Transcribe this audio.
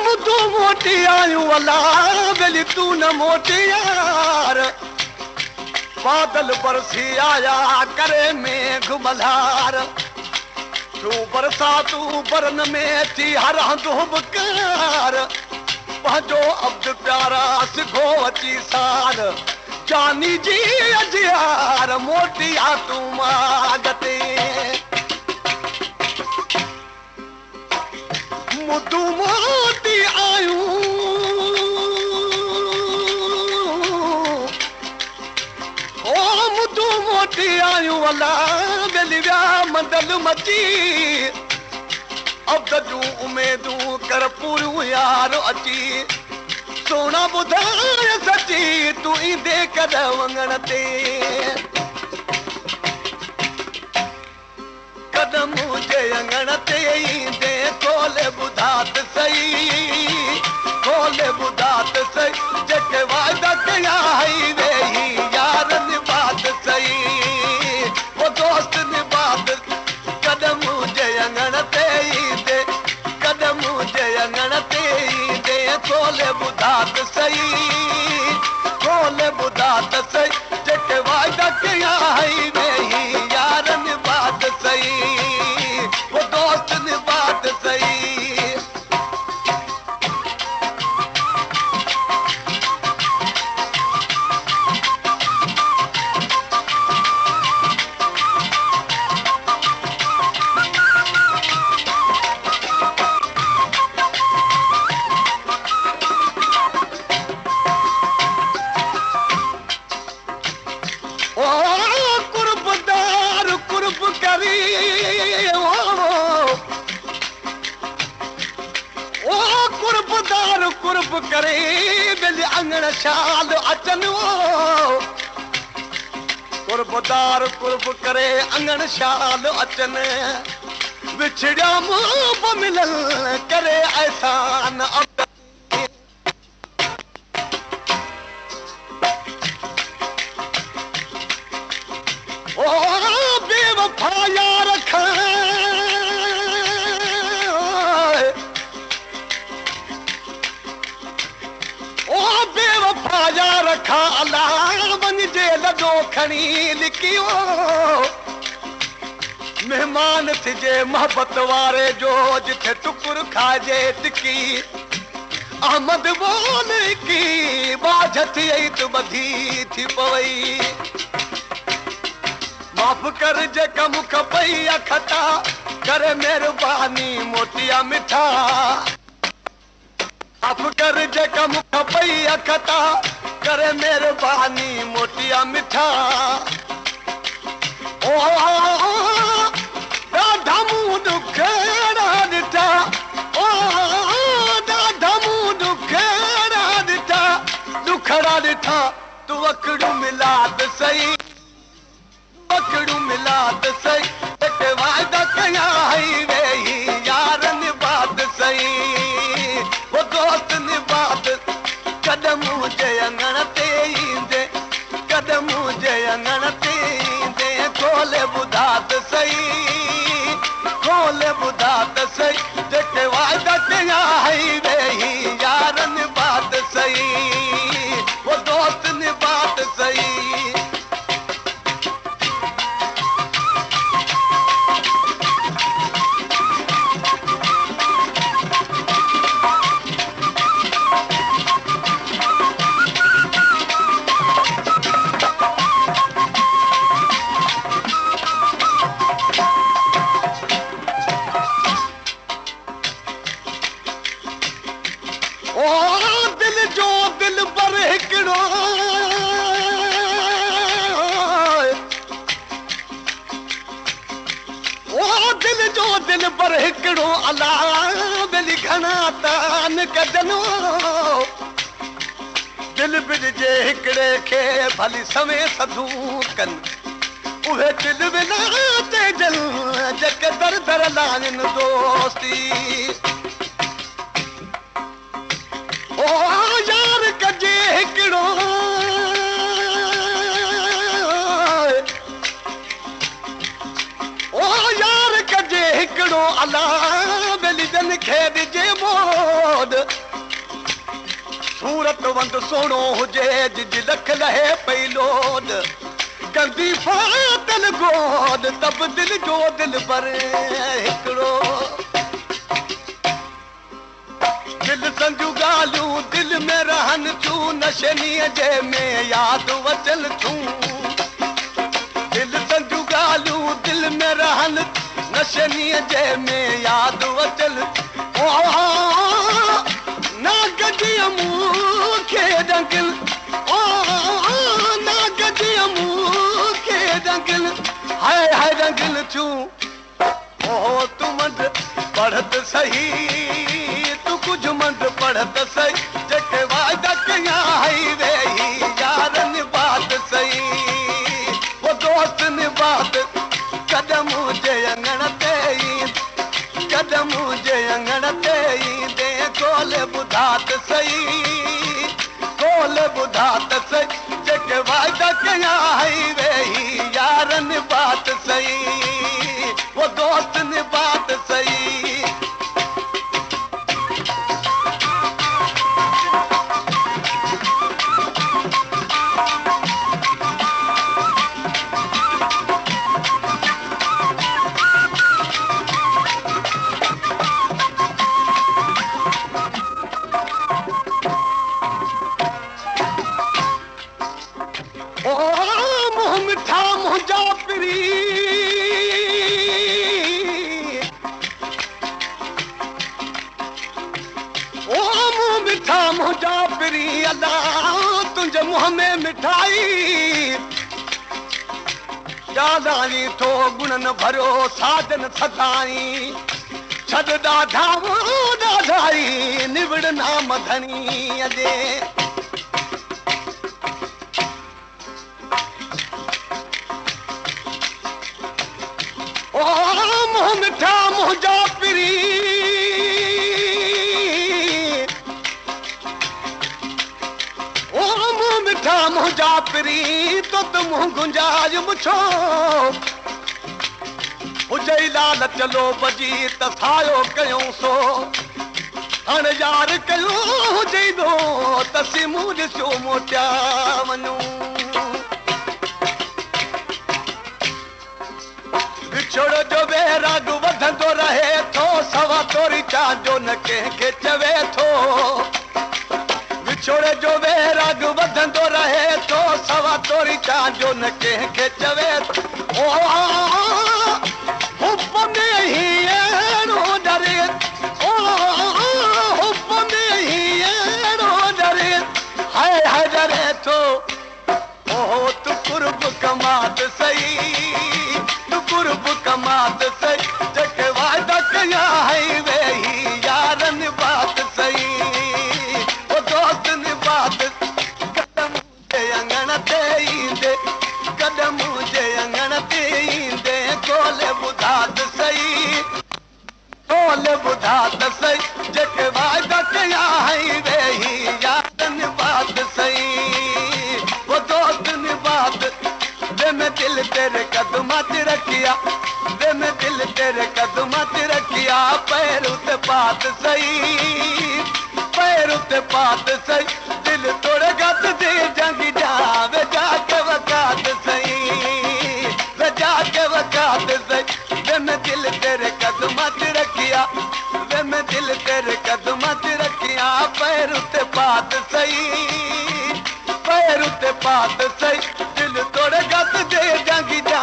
मुदू मोटी आयूं अला बेली तू न मोटी यार बादल बरसी आया करे मेघ मल्हार तू बरसा तू बरन में थी हर हंधु हुबकार पंहिंजो अब्द प्यारा सिखो अची सार जानी जी अजियार मोटी आ तू मागते मुदू मोटी आयूं ओ मुदू मोटी आयूं अला बेली विया मंदल मची अब तूं उमेदूं कर पूरियूं यार अची सोना ॿुधाए सची तूं ईंदे कॾ वङण ते कदम जे अंगण ते ईंदे खोले ॿुधात सही खोले ॿुधात सही जेके वाइदा कया हई वेही यार निभात सही वो दोस्त निभात कदम जे अंगण ते ईंदे कदम जे अंगण ते ईंदे खोले ॿुधात सही खोले ॿुधात सही जेके वाइदा कया हई वेही यार निभात सही वो दोस्त निभात सही कुर्ब करे बिल अंगण शाल अचन कुर्बदार कुर्ब करे अंगण शाल अचन विछड़िया मुंह मिलल करे एहसान ओ बेवफा यार रखा अल्लाह बन जे लॻो खणी लिकियो मेहमान थिजे मोहब्बत वारे जो जिथे टुकुर खाइजे टिकी अहमद बोल की बाझ थी त ॿधी थी पवई माफ़ कर जेका मुख पई अखता करे महिरबानी मोटिया मिठा माफ़ कर जेका मुख पई अखता करे मेहरबानी मोटिया मिठा ओ ॾाढा मूं ॾुखड़ा ॾिठा ओ ॾाढा मूं ॾुखड़ा ॾिठा तूं अखड़ू मिलाद सही अखड़ू मिलाद सही जेके वाइदा कया हई वेही यार निभात सही वो दोस्त निभात कदम जे अंगण ते ईंदे कदम जे अंगण ते ईंदे खोले ॿुधात सही खोले ॿुधात सही जेके वाइदा कया हई वेही यार निभात सही वो दोस्त निभात सही दिल पर हिकड़ो अल्लाह बेली घणा तान कढनो दिल बिजे हिकड़े खे भली समय सधू कन उहे दिल बिना ते जल जक दर दर लाइन दोस्ती ओ यार कजे हिकड़ो ओ यार कजे हिकड़ो अल्लाह बेली जन खे ॾिजे मोद सूरत वंद सोणो हुजे जिज लख लहे पई लोड कंदी फातल गोद तब दिल जो दिल पर हिकिड़ो दिल संजू ॻाल्हियूं दिल में रहन थियूं नशनीअ जे में यादि वचल थियूं दिल संजू ॻाल्हियूं दिल में रहन नशनीअ जे में यादि वचल ना गजीअ मूंखे रंगिल ना गजीअ मूंखे रंगिल हाय हाय रंगिल थियूं तूं मंद पढ़त सही तूं कुझु मंद पढ़त सही जेके वाइदा कया हई वेही यारनि बात सही वो दोस्त ने बात कदम जे अंगण ते कदम जे अंगण ते ईंदे कोल ॿुधात सही कोल ॿुधात सही जेके वाइदा कया हई वेही यारनि बात सही वो दोस्त ने बात सही मुँह मिठा मुंहिंजा पिरी मुँह मिठा मुंहिंजा पिरी अलाह तुंहिंजे मुंहं में मिठाई यादानी थो गुणन भरियो साजन सदाई छॾ ॾाढा ॾाढाई निबिड़ नाम धनी अॼे मुँह मिठा मुंहिंजा पिरी मुँह मिठा मुंहिंजा पिरी तो मुंहुं गुंजाज मुछो हुजे लाल चलो बजी त सायो कयूं सो हाणे यार कयो हुजे त सिमूं ॾिसो मोटिया वञूं विछोड़ जो बेराग वधंदो रहे थो सवा तोरी चांजो न कंहिंखे चवे थो विछोड़ जो बेराग वधंदो रहे थो सवा तोरी चांजो न कंहिंखे चवे थो हुप में ही अहिड़ो डरे हुप में ही अहिड़ो डरे हाय हाय डरे थो तू कुर्ब कमात सही कुर्ब कमात सही जेके वाइदा कया हई वेही यारनि बात सही वो दोस्त ने बात कदम जे अंगण ते ईंदे कदम जे अंगण ते ईंदे कोल ॿुधात सही कोल ॿुधात सही जेके वाइदा कया हई वेही यारनि बात सही वो दोस्त ने बात में दिल तेरे कदमात रखिया वे में दिल तेरे कदमात रखिया पैर उते पात सही पैर उते पात सही दिल तोड़े गत दे जंगी जावे जाके वकात सही वे जाके वकात सही वे में दिल तेरे कदमात रखिया वे में दिल तेरे कदमात रखिया पैर उते पात सही पैर उते पात सही दिल तोड़े गत दे जंगी जा